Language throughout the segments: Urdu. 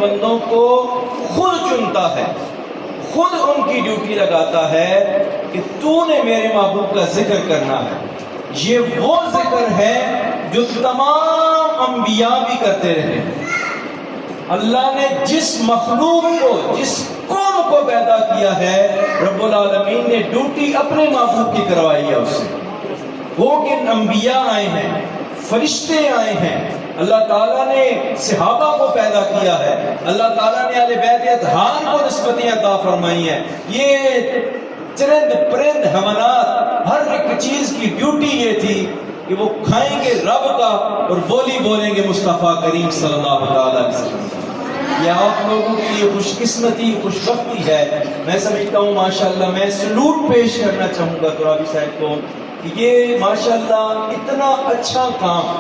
بندوں کو خود چنتا ہے، خود ان کی ڈیوٹی لگاتا ہے کہ تو نے میرے محبوب کا ذکر کرنا ہے۔ یہ وہ ذکر ہے جو تمام انبیاء بھی کرتے رہے۔ اللہ نے جس مخلوق کو، جس قوم کو پیدا کیا ہے، رب العالمین نے ڈیوٹی اپنے محبوب کی کروائی ہے اس سے۔ وہ کہ انبیاء آئے ہیں، فرشتے آئے ہیں، اللہ تعالیٰ نے صحابہ کو پیدا کیا ہے، اللہ تعالیٰ نے اہل بیت اطہار کو نسبتیں عطا فرمائی ہیں۔ یہ چرند پرند حیوانات، ہر ایک چیز کی ڈیوٹی یہ تھی کہ وہ کھائیں گے رب کا اور بولی بولیں گے مصطفیٰ کریم صلی اللہ علیہ وسلم۔ یہ آپ لوگوں کے لیے خوش قسمتی، خوش بختی ہے۔ میں سمجھتا ہوں ماشاءاللہ، میں سلوٹ پیش کرنا چاہوں گا ترابی صاحب کو کہ یہ ماشاءاللہ اتنا اچھا کام،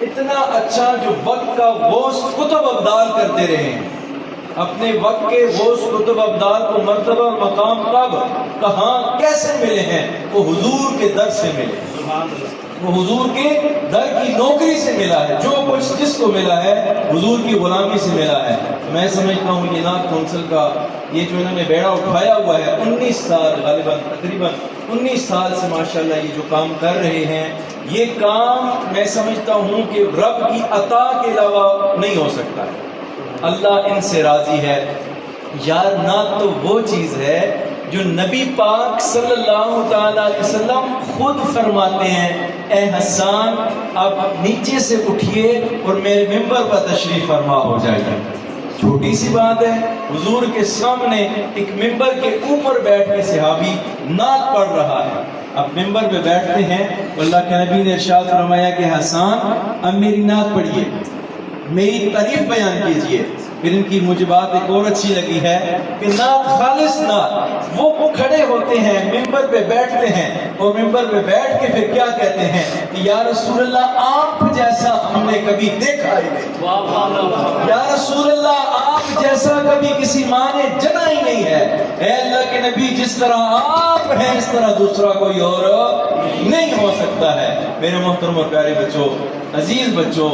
اتنا اچھا جو وقت کا غوث قطب ابدال کرتے رہے ہیں، اپنے وقت کے غوث قطب ابدال کو مرتبہ مقام کب، کہاں، کیسے ملے ہیں؟ وہ حضور کے در سے ملے، وہ حضور کے در کی نوکری سے ملا ہے۔ جو کچھ جس کو ملا ہے حضور کی غلامی سے ملا ہے۔ میں سمجھتا ہوں یہ نعت کونسل کا یہ جو انہوں نے بیڑا اٹھایا ہوا ہے، 19 سال غالباً تقریباً 19 سال سے ماشاءاللہ یہ جو کام کر رہے ہیں، یہ کام میں سمجھتا ہوں کہ رب کی عطا کے علاوہ نہیں ہو سکتا ہے۔ اللہ ان سے راضی ہے۔ یار نعت تو وہ چیز ہے جو نبی پاک صلی اللہ تعالی علیہ وسلم خود فرماتے ہیں، اے حسان آپ نیچے سے اٹھیے اور میرے ممبر پر تشریف فرما ہو جائیے۔ چھوٹی سی بات ہے، حضور کے سامنے ایک ممبر کے اوپر بیٹھ کے صحابی نعت پڑھ رہا ہے۔ اب ممبر پہ بیٹھتے ہیں، اللہ کے نبی نے ارشاد فرمایا کہ حسان اب میری نعت پڑھیے، میری تعریف بیان کیجئے۔ پھر ان کی مجھے بات ایک اور اچھی لگی ہے کہ نعت خالص نعت، وہ کھڑے ہوتے ہیں ممبر پہ بیٹھتے ہیں اور ممبر پہ بیٹھ کے پھر کیا کہتے ہیں کہ یا رسول اللہ آپ جیسا ہم نے کبھی دیکھا ہی نہیں، یا رسول اللہ آپ جیسا کبھی کسی ماں نے جنا ہی نہیں ہے۔ اے اللہ کے نبی جس طرح آپ ہیں اس طرح دوسرا کوئی اور نہیں ہو سکتا ہے۔ میرے محترم اور پیارے بچوں، عزیز بچوں،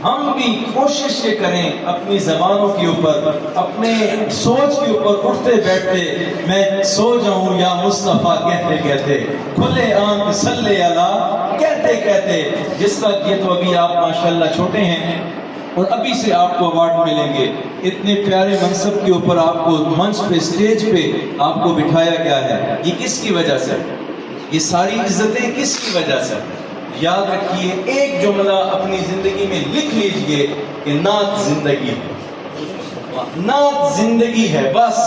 ہم بھی کوشش یہ کریں اپنی زبانوں کے اوپر، اپنے سوچ کے اوپر اٹھتے بیٹھتے میں سو جاؤں یا مصطفیٰ کہتے کہتے، کھلے آنکھ صلی اللہ کہتے کہتے۔ جس تک یہ تو ابھی آپ ماشاءاللہ چھوٹے ہیں اور ابھی سے آپ کو ایوارڈ ملیں گے، اتنے پیارے منصب کے اوپر آپ کو منچ پہ، اسٹیج پہ آپ کو بٹھایا گیا ہے، یہ کس کی وجہ سے؟ یہ ساری عزتیں کس کی وجہ سے؟ یاد رکھیے، ایک جملہ اپنی زندگی میں لکھ لیجئے کہ نعت زندگی ہے، نعت زندگی ہے، بس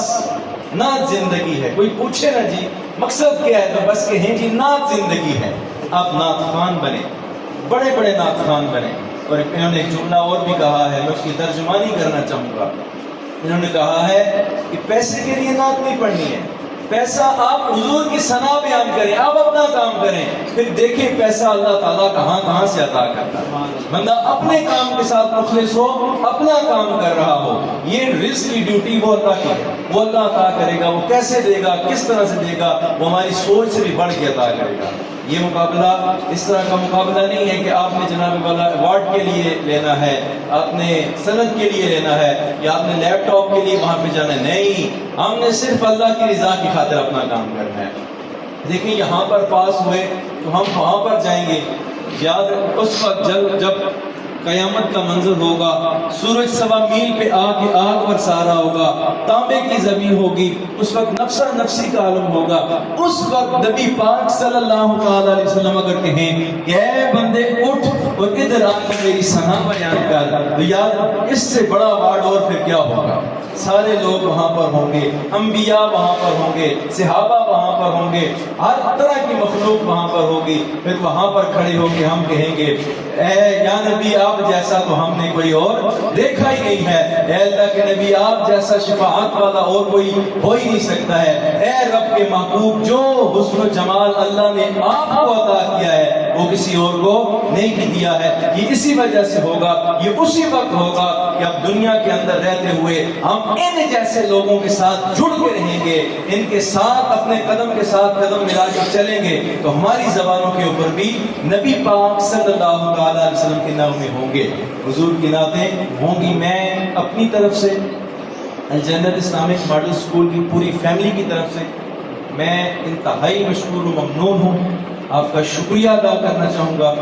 نعت زندگی ہے۔ کوئی پوچھے نا جی مقصد کیا ہے تو بس کہیں جی نعت زندگی ہے۔ آپ نعت خوان بنے، بڑے بڑے نعت خوان بنے۔ اور انہوں نے ایک جملہ اور بھی کہا ہے، میں اس کی ترجمانی کرنا چاہوں گا۔ انہوں نے کہا ہے کہ پیسے کے لیے نعت نہیں پڑھنی ہے، پیسہ آپ حضور کی ثنا بیان کریں، آپ اپنا کام کریں، پھر دیکھیں پیسہ اللہ تعالیٰ کہاں کہاں سے عطا کرتا ہے۔ بندہ اپنے کام کے ساتھ مخلص ہو، اپنا کام کر رہا ہو، یہ رزق کی ڈیوٹی وہ اللہ کی ہے، وہ اللہ عطا کرے گا، وہ کیسے دے گا، کس طرح سے دے گا، وہ ہماری سوچ سے بھی بڑھ کے عطا کرے گا۔ یہ مقابلہ اس طرح کا مقابلہ نہیں ہے کہ آپ نے جناب والا ایوارڈ کے لیے لینا ہے، آپ نے سند کے لیے لینا ہے، یا آپ نے لیپ ٹاپ کے لیے وہاں پہ جانا ہے۔ نہیں، ہم نے صرف اللہ کی رضا کی خاطر اپنا کام کرنا ہے۔ دیکھیں یہاں پر پاس ہوئے تو ہم وہاں پر جائیں گے۔ یاد اس وقت جب قیامت کا منظر ہوگا، سورج 1.25 میل پہ آگ پر سارا ہوگا، تانبے کی زمین ہوگی، اس وقت نفسا نفسی کا عالم ہوگا۔ اس وقت نبی پاک صلی اللہ تعالی علیہ وسلم اگر کہیں کہ اے بندے اٹھ اور ادھر آ کے میری ثنا بیان کر، تو یار اس سے بڑا ایوارڈ اور پھر کیا ہوگا؟ سارے لوگ وہاں پر ہوں گے، انبیاء وہاں پر ہوں گے، صحابہ وہاں پر ہوں گے، ہر طرح کی مخلوق وہاں پر ہوگی۔ پھر وہاں پر کھڑے ہو کے ہم کہیں گے اے یا نبی آپ جیسا تو ہم نے کوئی اور دیکھا ہی نہیں ہے، اے اللہ کے نبی آپ جیسا شفاعت والا اور کوئی ہو ہی نہیں سکتا ہے، اے رب کے محبوب جو حسن و جمال اللہ نے آپ کو عطا کیا ہے وہ کسی اور کو نہیں دیا ہے۔ یہ اسی وجہ سے ہوگا، یہ اسی وقت ہوگا کہ اب دنیا کے اندر رہتے ہوئے ہم ان جیسے لوگوں کے ساتھ جڑ کے رہیں گے، ان کے ساتھ اپنے قدم کے ساتھ قدم ملا کے چلیں گے، تو ہماری زبانوں کے اوپر بھی نبی پاک صلی اللہ علیہ وسلم کے نام میں ہوں گے، حضور کی نعتیں ہوں گی۔ میں اپنی طرف سے الجنت اسلامک ماڈل اسکول کی پوری فیملی کی طرف سے میں انتہائی مشکور و ممنون ہوں، آپ کا شکریہ ادا کرنا چاہوں گا۔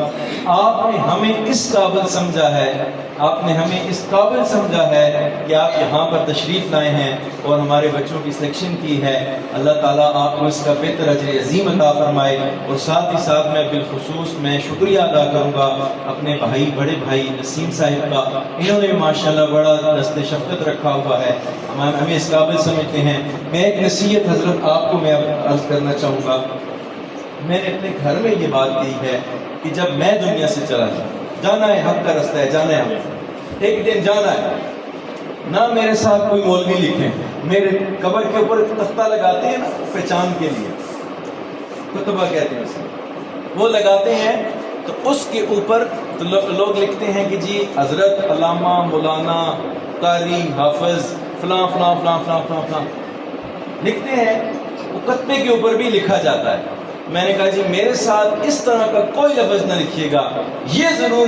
آپ نے ہمیں اس قابل سمجھا ہے، آپ نے ہمیں اس قابل سمجھا ہے کہ آپ یہاں پر تشریف لائے ہیں اور ہمارے بچوں کی سلیکشن کی ہے۔ اللہ تعالیٰ آپ کو اس کا بہتر اجر عظیم عطا فرمائے۔ اور ساتھ ہی ساتھ میں بالخصوص میں شکریہ ادا کروں گا اپنے بھائی، بڑے بھائی نسیم صاحب کا، انہوں نے ماشاءاللہ بڑا دست شفقت رکھا ہوا ہے، ہمیں اس قابل سمجھتے ہیں۔ میں ایک نصیحت حضرت آپ کو میں عرض کرنا چاہوں گا، میں نے اپنے گھر میں یہ بات کہی ہے کہ جب میں دنیا سے چلا جانا ہے، حق کا رستہ ہے، جانا ہے ہمیں ایک دن جانا ہے، نہ میرے ساتھ کوئی مولوی لکھے، میرے قبر کے اوپر تختہ لگاتے ہیں نا پہچان کے لیے، کتبہ کہتے ہیں اسے، وہ لگاتے ہیں تو اس کے اوپر لوگ لکھتے ہیں کہ جی حضرت علامہ مولانا قاری حافظ فلاں فلاں فلاں فلاں فلاں فلاں لکھتے ہیں، وہ کتبے کے اوپر بھی لکھا جاتا ہے۔ میں نے کہا جی میرے ساتھ اس طرح کا کوئی لفظ نہ لکھیے گا، یہ ضرور